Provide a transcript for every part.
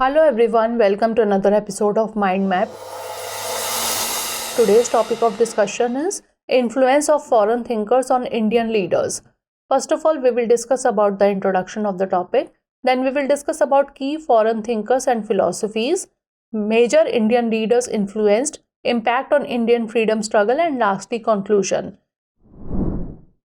Hello everyone, welcome to another episode of Mind Map. Today's topic of discussion is influence of foreign thinkers on Indian leaders. First of all, we will discuss about the introduction of the topic. Then we will discuss about key foreign thinkers and philosophies, major Indian leaders influenced, impact on Indian freedom struggle, and lastly conclusion.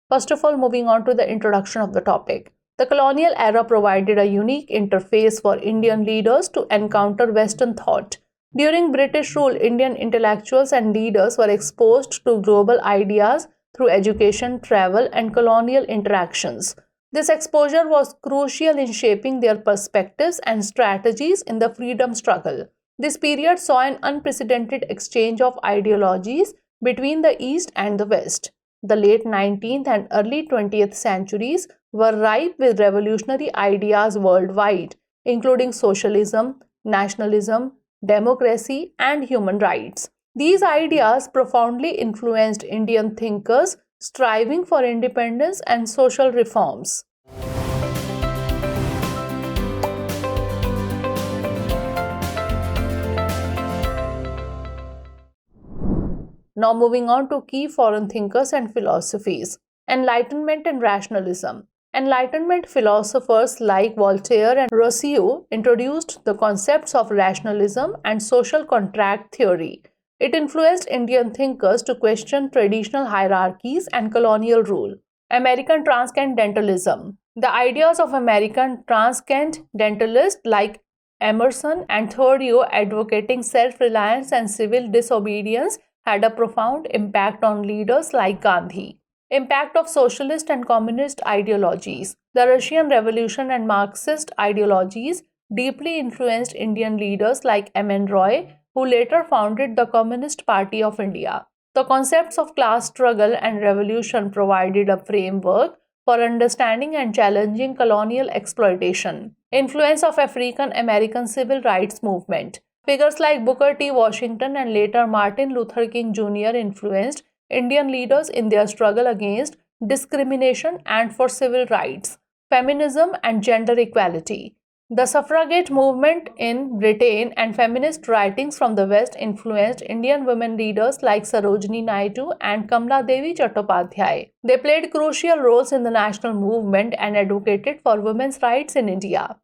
First of all, moving on to the introduction of the topic. The colonial era provided a unique interface for Indian leaders to encounter Western thought. During British rule, Indian intellectuals and leaders were exposed to global ideas through education, travel, and colonial interactions. This exposure was crucial in shaping their perspectives and strategies in the freedom struggle. This period saw an unprecedented exchange of ideologies between the East and the West. The late 19th and early 20th centuries were ripe with revolutionary ideas worldwide, including socialism, nationalism, democracy, and human rights. These ideas profoundly influenced Indian thinkers striving for independence and social reforms. Now moving on to key foreign thinkers and philosophies. Enlightenment and rationalism. Enlightenment philosophers like Voltaire and Rousseau introduced the concepts of rationalism and social contract theory. It influenced Indian thinkers to question traditional hierarchies and colonial rule. American transcendentalism. The ideas of American transcendentalists like Emerson and Thoreau advocating self-reliance and civil disobedience had a profound impact on leaders like Gandhi. Impact of socialist and communist ideologies. The Russian Revolution and Marxist ideologies deeply influenced Indian leaders like M.N. Roy, who later founded the Communist Party of India. The concepts of class struggle and revolution provided a framework for understanding and challenging colonial exploitation. Influence of African American civil rights movement. Figures like Booker T. Washington and later Martin Luther King Jr. influenced Indian leaders in their struggle against discrimination and for civil rights. Feminism and gender equality. The suffragette movement in Britain and feminist writings from the West influenced Indian women leaders like Sarojini Naidu and Kamladevi Chattopadhyay. They played crucial roles in the national movement and advocated for women's rights in India.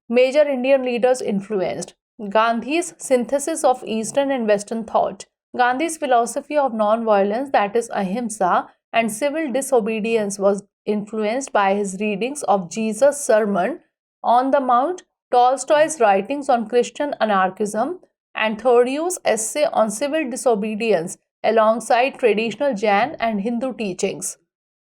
Major Indian leaders influenced. Gandhi's synthesis of Eastern and Western thought. Gandhi's philosophy of non-violence, that is ahimsa, and civil disobedience was influenced by his readings of Jesus' Sermon on the Mount, Tolstoy's writings on Christian anarchism, and Thoreau's essay on civil disobedience alongside traditional Jain and Hindu teachings.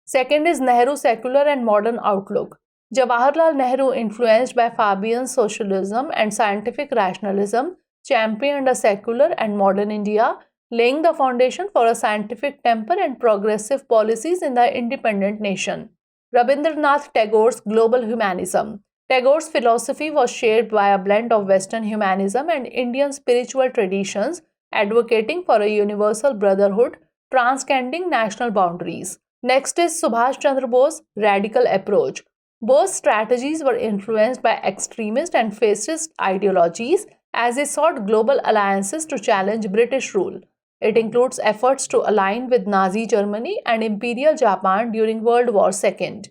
Second is Nehru's secular and modern outlook. Jawaharlal Nehru, influenced by Fabian socialism and scientific rationalism, championed a secular and modern India, laying the foundation for a scientific temper and progressive policies in the independent nation. Rabindranath Tagore's global humanism. Tagore's philosophy was shaped by a blend of Western humanism and Indian spiritual traditions, advocating for a universal brotherhood transcending national boundaries. Next is Subhash Chandra Bose's radical approach. Both strategies were influenced by extremist and fascist ideologies as he sought global alliances to challenge British rule. It includes efforts to align with Nazi Germany and Imperial Japan during World War II.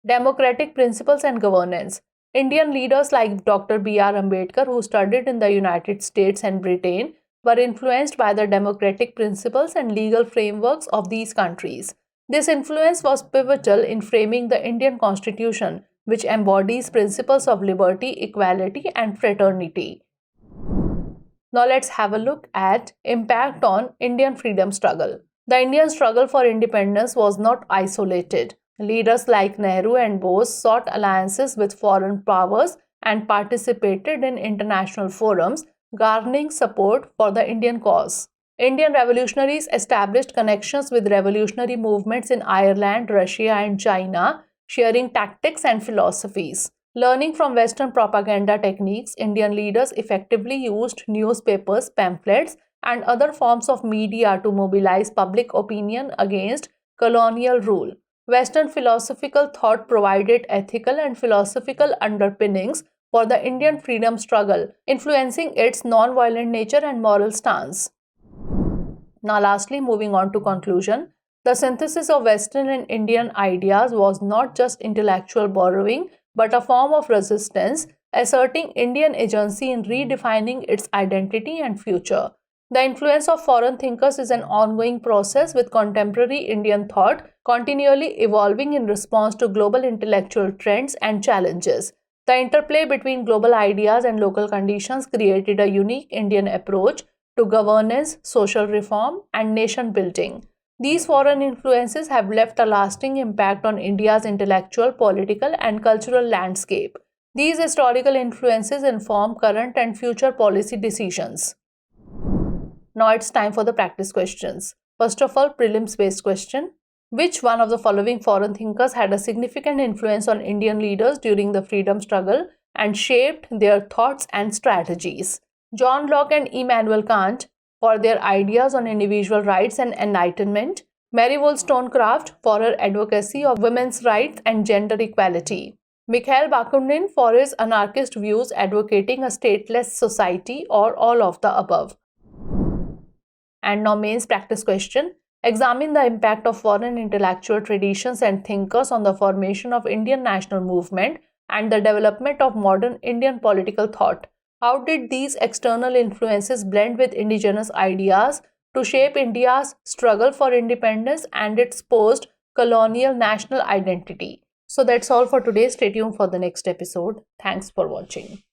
Democratic principles and governance. Indian leaders like Dr. B.R. Ambedkar, who studied in the United States and Britain, were influenced by the democratic principles and legal frameworks of these countries. This influence was pivotal in framing the Indian Constitution, which embodies principles of liberty, equality, and fraternity. Now let's have a look at impact on Indian freedom struggle. The Indian struggle for independence was not isolated. Leaders like Nehru and Bose sought alliances with foreign powers and participated in international forums, garnering support for the Indian cause. Indian revolutionaries established connections with revolutionary movements in Ireland, Russia, and China, sharing tactics and philosophies. Learning from Western propaganda techniques, Indian leaders effectively used newspapers, pamphlets, and other forms of media to mobilize public opinion against colonial rule. Western philosophical thought provided ethical and philosophical underpinnings for the Indian freedom struggle, influencing its non-violent nature and moral stance. Now, lastly, moving on to conclusion, the synthesis of Western and Indian ideas was not just intellectual borrowing, but a form of resistance, asserting Indian agency in redefining its identity and future. The influence of foreign thinkers is an ongoing process, with contemporary Indian thought continually evolving in response to global intellectual trends and challenges. The interplay between global ideas and local conditions created a unique Indian approach to governance, social reform, and nation building. These foreign influences have left a lasting impact on India's intellectual, political, and cultural landscape. These historical influences inform current and future policy decisions. Now it's time for the practice questions. First of all, prelims based question. Which one of the following foreign thinkers had a significant influence on Indian leaders during the freedom struggle and shaped their thoughts and strategies? John Locke and Immanuel Kant for their ideas on individual rights and enlightenment, Mary Wollstonecraft for her advocacy of women's rights and gender equality, Mikhail Bakunin for his anarchist views advocating a stateless society, or all of the above. And now mains practice question. Examine the impact of foreign intellectual traditions and thinkers on the formation of Indian national movement and the development of modern Indian political thought. How did these external influences blend with indigenous ideas to shape India's struggle for independence and its post-colonial national identity? So that's all for today. Stay tuned for the next episode. Thanks for watching.